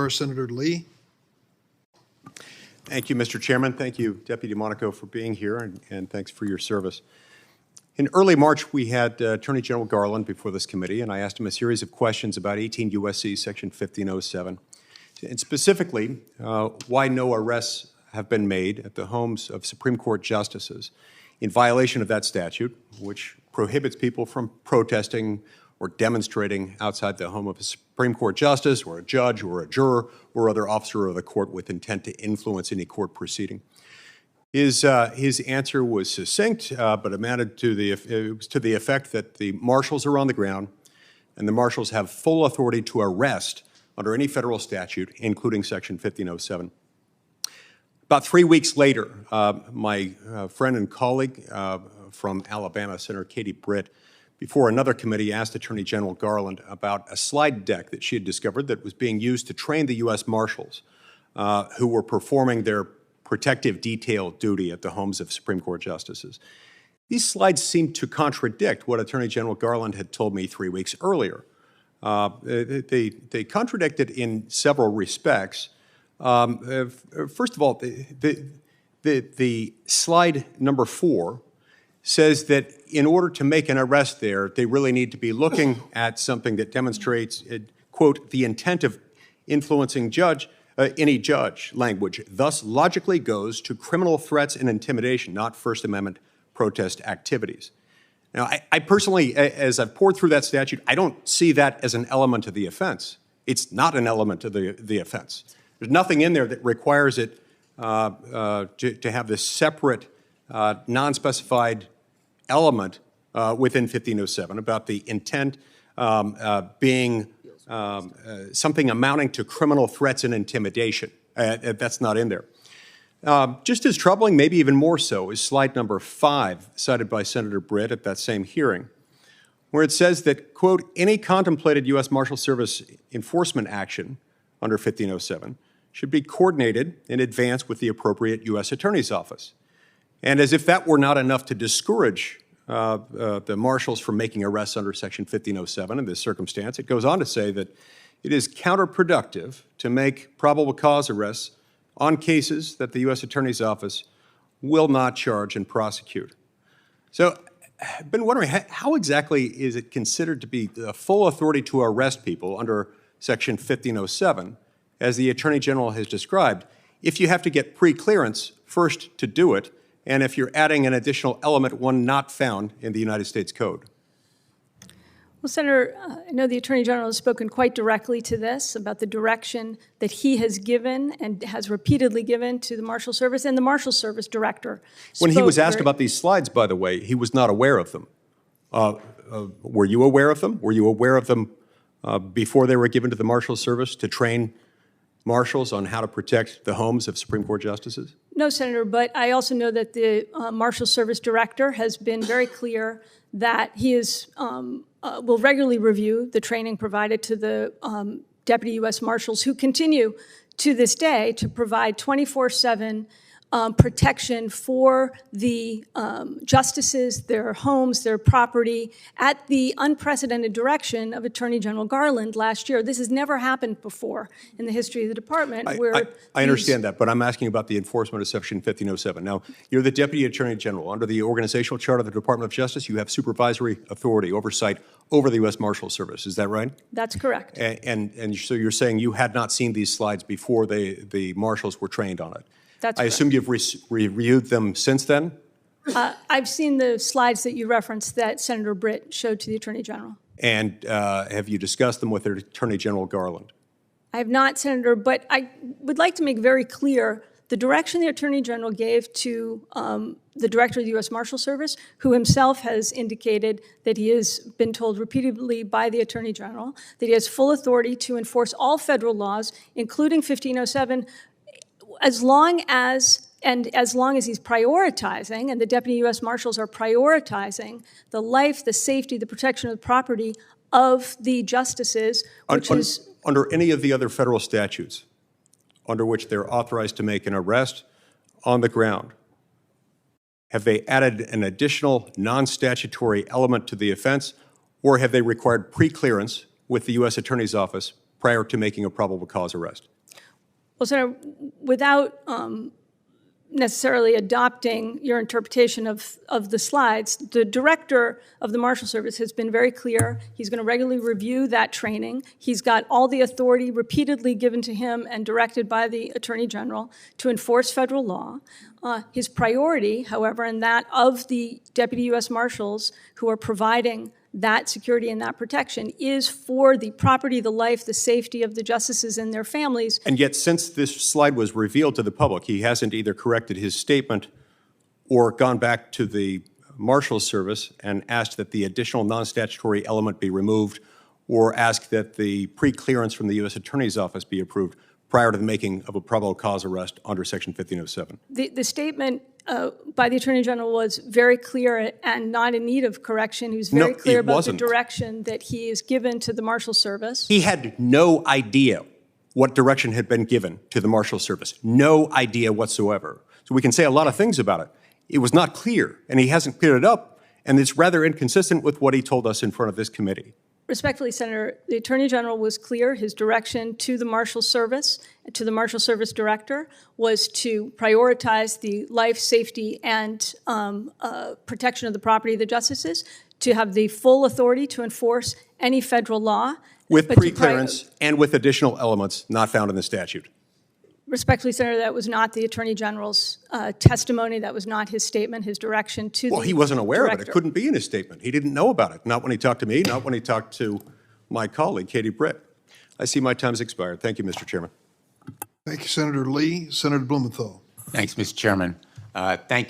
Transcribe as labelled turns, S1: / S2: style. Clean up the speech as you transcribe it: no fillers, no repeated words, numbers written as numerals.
S1: Senator Lee.
S2: Thank you, Mr. Chairman. Thank you, Deputy Monaco, for being here, and thanks for your service. In early March, we had Attorney General Garland before this committee, and I asked him a series of questions about 18 U.S.C. Section 1507, and specifically why no arrests have been made at the homes of Supreme Court justices in violation of that statute, which prohibits people from protesting or demonstrating outside the home of a Supreme Court justice or a judge or a juror or other officer of the court with intent to influence any court proceeding. His answer was succinct, but amounted to the effect that the marshals are on the ground, and the marshals have full authority to arrest under any federal statute, including Section 1507. About 3 weeks later, my friend and colleague from Alabama, Senator Katie Britt, before another committee, asked Attorney General Garland about a slide deck that she had discovered that was being used to train the U.S. Marshals who were performing their protective detail duty at the homes of Supreme Court justices. These slides seemed to contradict what Attorney General Garland had told me 3 weeks earlier. They contradicted in several respects. First of all, the slide number 4 says that in order to make an arrest there, they really need to be looking at something that demonstrates, quote, the intent of influencing any judge language, thus logically goes to criminal threats and intimidation, not First Amendment protest activities. Now, I personally, as I've poured through that statute, I don't see that as an element of the offense. It's not an element of the offense. There's nothing in there that requires it to have this separate, non-specified element within 1507 about the intent being something amounting to criminal threats and intimidation. That's not in there. Just as troubling, maybe even more so, is slide number 5, cited by Senator Britt at that same hearing, where it says that, quote, any contemplated U.S. Marshal Service enforcement action under 1507 should be coordinated in advance with the appropriate U.S. Attorney's Office. And as if that were not enough to discourage the marshals from making arrests under Section 1507 in this circumstance, it goes on to say that it is counterproductive to make probable cause arrests on cases that the U.S. Attorney's Office will not charge and prosecute. So I've been wondering, how exactly is it considered to be the full authority to arrest people under Section 1507, as the Attorney General has described, if you have to get pre-clearance first to do it, and if you're adding an additional element, one not found in the United States Code?
S3: Well, Senator, I know the Attorney General has spoken quite directly to this about the direction that he has given and has repeatedly given to the Marshal Service, and the Marshal Service Director.
S2: When he was asked about these slides, by the way, he was not aware of them. Were you aware of them? Were you aware of them before they were given to the Marshal Service to train marshals on how to protect the homes of Supreme Court justices?
S3: No, Senator, but I also know that the Marshal Service Director has been very clear that he is will regularly review the training provided to the Deputy U.S. Marshals, who continue to this day to provide 24/7 protection for the justices, their homes, their property, at the unprecedented direction of Attorney General Garland last year. This has never happened before in the history of the department.
S2: I understand that, but I'm asking about the enforcement of Section 1507. Now, you're the Deputy Attorney General. Under the organizational chart of the Department of Justice, you have supervisory authority, oversight over the U.S. Marshal Service. Is that right?
S3: That's correct.
S2: And so you're saying you had not seen these slides before the marshals were trained on it?
S3: That's
S2: I assume you've reviewed them since then?
S3: I've seen the slides that you referenced that Senator Britt showed to the Attorney General.
S2: And have you discussed them with Attorney General Garland?
S3: I have not, Senator, but I would like to make very clear the direction the Attorney General gave to the Director of the U.S. Marshal Service, who himself has indicated that he has been told repeatedly by the Attorney General that he has full authority to enforce all federal laws, including 1507, as long as he's prioritizing, and the Deputy U.S. Marshals are prioritizing the life, the safety, the protection of the property of the justices, which is...
S2: Under any of the other federal statutes under which they're authorized to make an arrest on the ground, have they added an additional non-statutory element to the offense, or have they required pre-clearance with the U.S. Attorney's Office prior to making a probable cause arrest?
S3: Well, Senator, without necessarily adopting your interpretation of the slides, the director of the Marshal Service has been very clear. He's going to regularly review that training. He's got all the authority repeatedly given to him and directed by the Attorney General to enforce federal law. His priority, however, and that of the Deputy U.S. Marshals who are providing that security and that protection, is for the property, the life, the safety of the justices and their families.
S2: And yet, since this slide was revealed to the public, he hasn't either corrected his statement or gone back to the Marshal Service and asked that the additional non-statutory element be removed or asked that the pre-clearance from the U.S. Attorney's Office be approved prior to the making of a probable cause arrest under Section 1507.
S3: The statement by the Attorney General was very clear and not in need of correction. He was very clear about the direction that he is given to the Marshal Service.
S2: He had no idea what direction had been given to the Marshal Service. No idea whatsoever. So we can say a lot of things about it. It was not clear, and he hasn't cleared it up, and it's rather inconsistent with what he told us in front of this committee.
S3: Respectfully, Senator, the Attorney General was clear. His direction to the Marshal Service, to the Marshal Service Director, was to prioritize the life, safety, and protection of the property of the justices, to have the full authority to enforce any federal law.
S2: With pre-clearance and with additional elements not found in the statute.
S3: Respectfully, Senator, that was not the Attorney General's testimony. That was not his statement, his direction to the
S2: Well, he wasn't aware
S3: director.
S2: of it. It couldn't be in his statement. He didn't know about it. Not when he talked to me, not when he talked to my colleague, Katie Britt. I see my time's expired. Thank you, Mr. Chairman.
S1: Thank you, Senator Lee. Senator Blumenthal.
S4: Thanks, Mr. Chairman. Thank you.